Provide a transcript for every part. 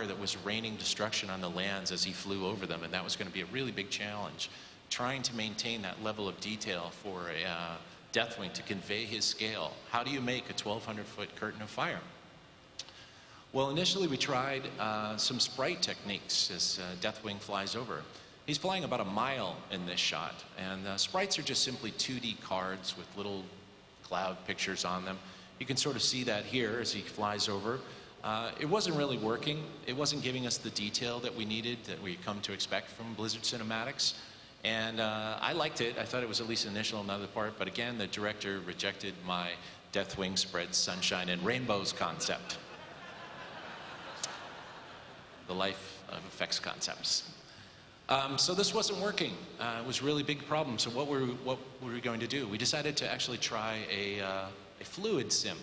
that was raining destruction on the lands as he flew over them, and that was going to be a really big challenge, trying to maintain that level of detail for a Deathwing to convey his scale. How do you make a 1,200-foot curtain of fire? Well, initially we tried some sprite techniques as Deathwing flies over. He's flying about a mile in this shot, and sprites are just simply 2D cards with little cloud pictures on them. You can sort of see that here as he flies over. It wasn't really working. It wasn't giving us the detail that we needed, that we come to expect from Blizzard cinematics. And I liked it. I thought it was at least initial in another part, but again, the director rejected my Deathwing spreads sunshine and rainbows concept. The life of effects concepts. So this wasn't working. It was a really big problem. So what were we going to do? We decided to actually try a fluid sim.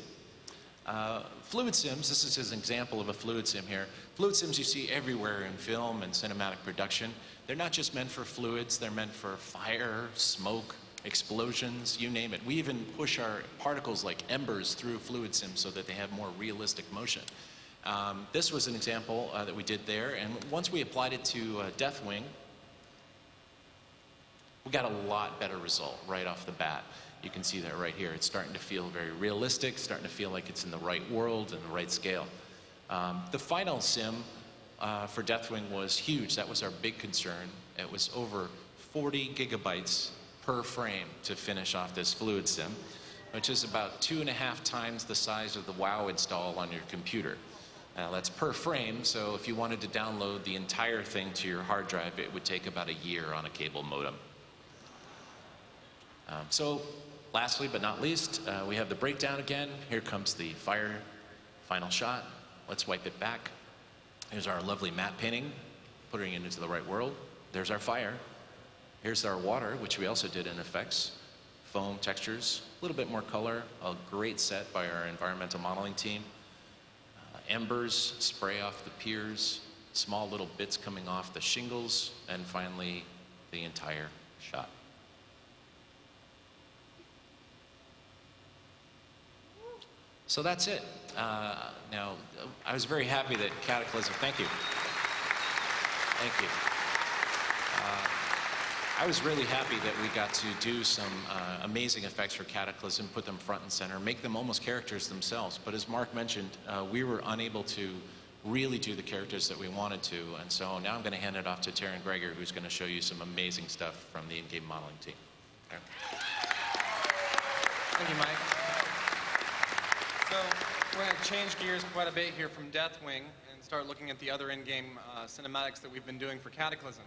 Fluid sims, this is an example of a fluid sim here. Fluid sims you see everywhere in film and cinematic production. They're not just meant for fluids, they're meant for fire, smoke, explosions, you name it. We even push our particles like embers through fluid sims so that they have more realistic motion. This was an example that we did there, and once we applied it to Deathwing, we got a lot better result right off the bat. You can see that right here. It's starting to feel very realistic, starting to feel like it's in the right world and the right scale. The final sim for Deathwing was huge. That was our big concern. It was over 40 gigabytes per frame to finish off this fluid sim, which is about 2.5 times the size of the WoW install on your computer. That's per frame, so if you wanted to download the entire thing to your hard drive, it would take about a year on a cable modem. So lastly but not least, we have the breakdown again. Here comes the fire final shot. Let's wipe it back. Here's our lovely matte painting, putting it into the right world. There's our fire. Here's our water, which we also did in effects. Foam, textures, a little bit more color. A great set by our environmental modeling team. Embers spray off the piers, small little bits coming off the shingles, and finally the entire shot. So that's it. Now, I was very happy that Cataclysm, thank you. Thank you. I was really happy that we got to do some amazing effects for Cataclysm, put them front and center, make them almost characters themselves. But as Mark mentioned, we were unable to really do the characters that we wanted to. And so now I'm going to hand it off to Taryn Greger, who's going to show you some amazing stuff from the in-game modeling team. Okay. Thank you, Mike. So we're going to change gears quite a bit here from Deathwing and start looking at the other in-game cinematics that we've been doing for Cataclysm.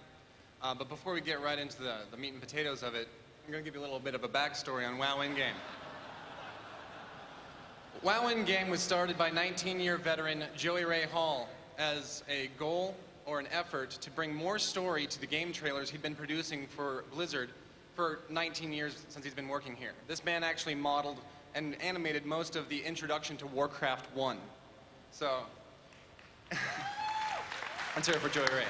But before we get right into the meat and potatoes of it, I'm going to give you a little bit of a backstory on WoW in-game. WoW in-game was started by 19-year veteran Joey Ray Hall as a goal or an effort to bring more story to the game trailers he'd been producing for Blizzard for 19 years since he's been working here. This man actually modeled and animated most of the introduction to Warcraft 1. So, let's hear it for Joey Ray.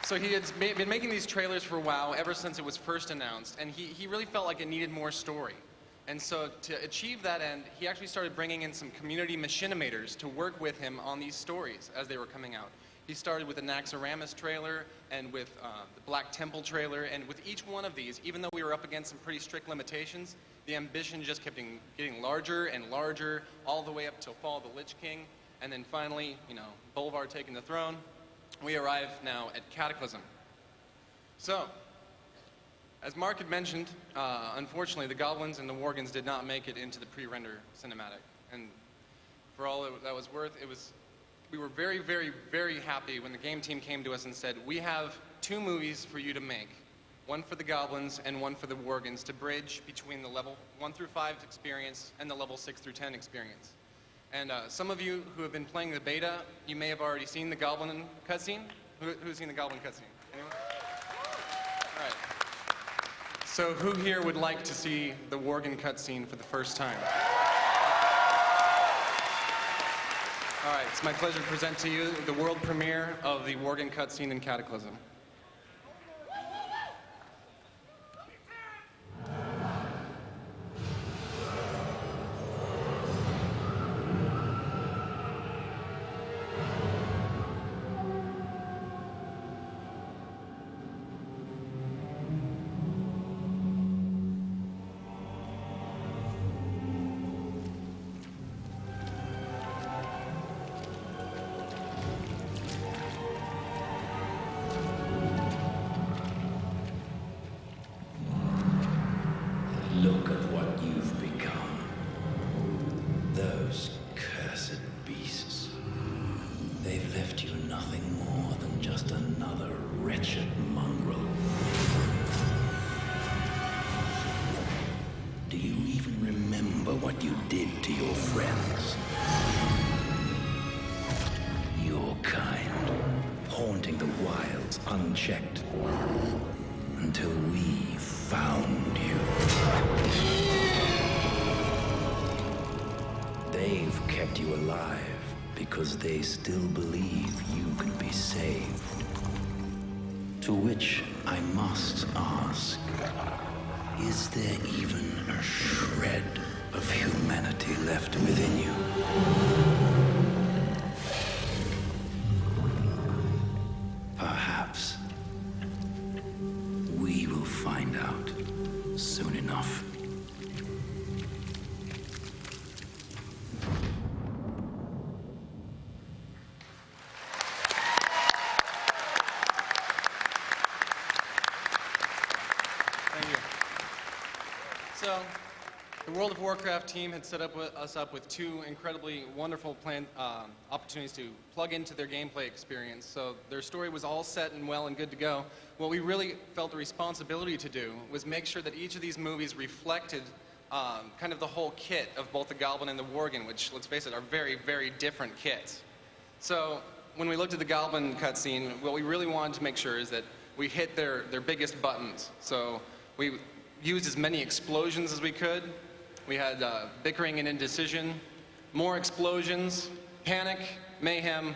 So he had been making these trailers for WoW ever since it was first announced, and he really felt like it needed more story. And so to achieve that end, he actually started bringing in some community machinimators to work with him on these stories as they were coming out. He started with the Naxxramas trailer and with the Black Temple trailer, and with each one of these, even though we were up against some pretty strict limitations, the ambition just kept getting larger and larger, all the way up till Fall of the Lich King, and then finally, you know, Bolvar taking the throne. We arrive now at Cataclysm. So, as Mark had mentioned, unfortunately the Goblins and the Worgans did not make it into the pre-render cinematic. And for all that was worth, we were very, very, very happy when the game team came to us and said, we have 2 movies for you to make. One for the Goblins and one for the Worgans to bridge between the level 1 through 5 experience and the level 6 through 10 experience. And some of you who have been playing the beta, you may have already seen the Goblin cutscene. Who's seen the Goblin cutscene? Anyone? All right. So who here would like to see the Worgen cutscene for the first time? All right, it's my pleasure to present to you the world premiere of the Worgen cutscene in Cataclysm. another wretched mongrel. Do you even remember what you did to your friends? Your kind, haunting the wilds unchecked, until we found you. They've kept you alive because they still believe you can be saved. To which I must ask, is there even a shred of humanity left within you? Perhaps we will find out soon enough. Thank you. So, the World of Warcraft team had set us up with two incredibly wonderful opportunities to plug into their gameplay experience. So their story was all set and well and good to go. What we really felt a responsibility to do was make sure that each of these movies reflected kind of the whole kit of both the Goblin and the Worgen, which, let's face it, are very, very different kits. So when we looked at the Goblin cutscene, what we really wanted to make sure is that we hit their biggest buttons. So we used as many explosions as we could. We had bickering and indecision, more explosions, panic, mayhem,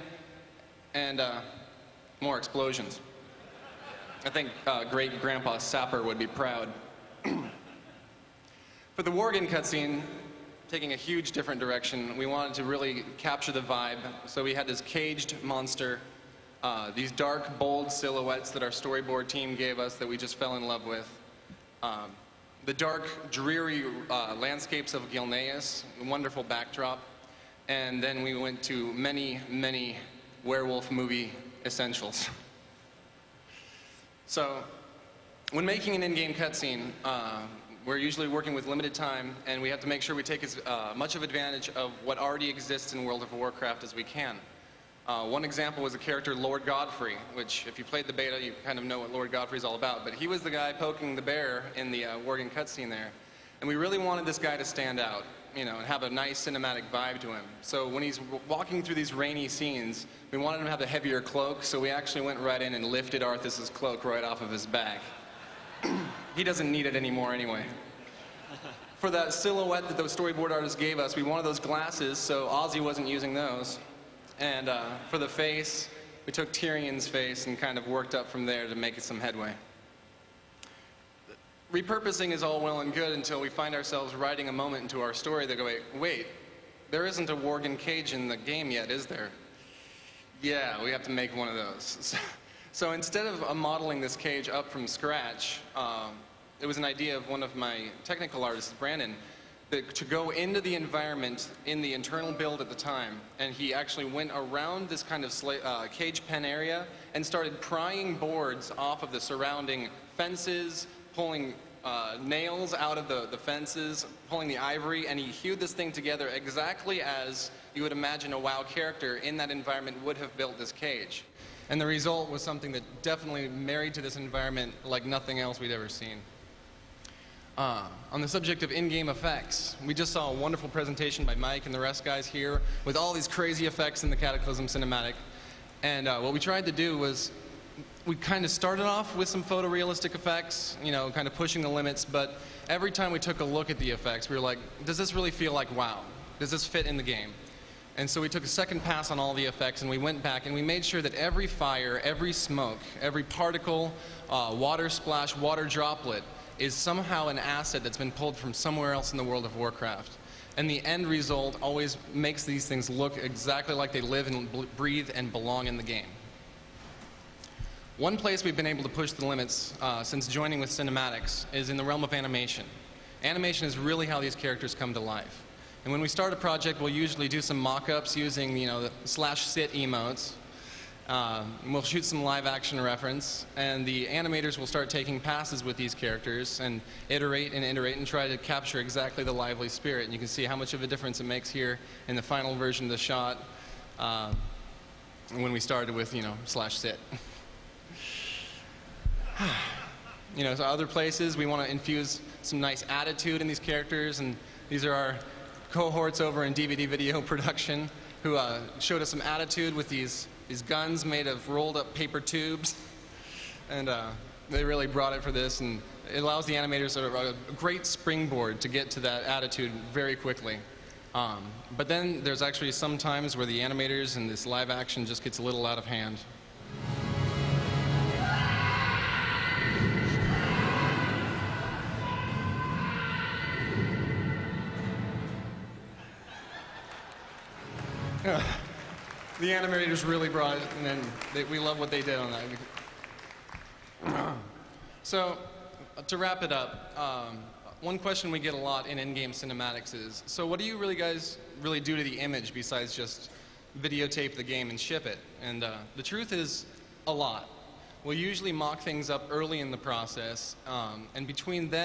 and more explosions. I think great-grandpa Sapper would be proud. For the Worgen cutscene, taking a huge different direction, we wanted to really capture the vibe. So we had this caged monster, these dark, bold silhouettes that our storyboard team gave us that we just fell in love with. The dark, dreary landscapes of Gilneas, wonderful backdrop. And then we went to many, many werewolf movie essentials. So, when making an in-game cutscene, we're usually working with limited time, and we have to make sure we take as much of advantage of what already exists in World of Warcraft as we can. One example was the character Lord Godfrey, which, if you played the beta, you kind of know what Lord Godfrey's all about. But he was the guy poking the bear in the Worgen cutscene there. And we really wanted this guy to stand out, you know, and have a nice cinematic vibe to him. So when he's walking through these rainy scenes, we wanted him to have a heavier cloak, so we actually went right in and lifted Arthas's cloak right off of his back. He doesn't need it anymore anyway. For that silhouette that the storyboard artist gave us, we wanted those glasses, so Ozzy wasn't using those. And for the face, we took Tyrion's face and kind of worked up from there to make it some headway. Repurposing is all well and good until we find ourselves writing a moment into our story that go, wait, there isn't a Worgen cage in the game yet, is there? Yeah, we have to make one of those. So instead of modeling this cage up from scratch, it was an idea of one of my technical artists, Brandon, to go into the environment in the internal build at the time, and he actually went around this kind of cage pen area and started prying boards off of the surrounding fences, pulling nails out of the fences, pulling the ivory, and he hewed this thing together exactly as you would imagine a WoW character in that environment would have built this cage. And the result was something that definitely married to this environment like nothing else we'd ever seen. On the subject of in-game effects, we just saw a wonderful presentation by Mike and the rest guys here with all these crazy effects in the Cataclysm cinematic. And what we tried to do was, we kind of started off with some photorealistic effects, you know, kind of pushing the limits, but every time we took a look at the effects, we were like, does this really feel like WoW? Does this fit in the game? And so we took a second pass on all the effects, and we went back and we made sure that every fire, every smoke, every particle, water splash, water droplet, is somehow an asset that's been pulled from somewhere else in the World of Warcraft. And the end result always makes these things look exactly like they live and breathe and belong in the game. One place we've been able to push the limits since joining with cinematics is in the realm of animation. Animation is really how these characters come to life. And when we start a project, we'll usually do some mock-ups using, you know, the /sit emotes. We'll shoot some live-action reference, and the animators will start taking passes with these characters and iterate and try to capture exactly the lively spirit. And you can see how much of a difference it makes here in the final version of the shot when we started with, you know, /sit. You know, so other places, we want to infuse some nice attitude in these characters, and these are our cohorts over in DVD video production who showed us some attitude with these guns made of rolled up paper tubes, and they really brought it for this, and it allows the animators a great springboard to get to that attitude very quickly. But then there's actually some times where the animators in this live action just gets a little out of hand. The animators really brought it, and then we love what they did on that. So, to wrap it up, one question we get a lot in in-game cinematics is, so what do you guys really do to the image besides just videotape the game and ship it? And the truth is, a lot. We'll usually mock things up early in the process, and between then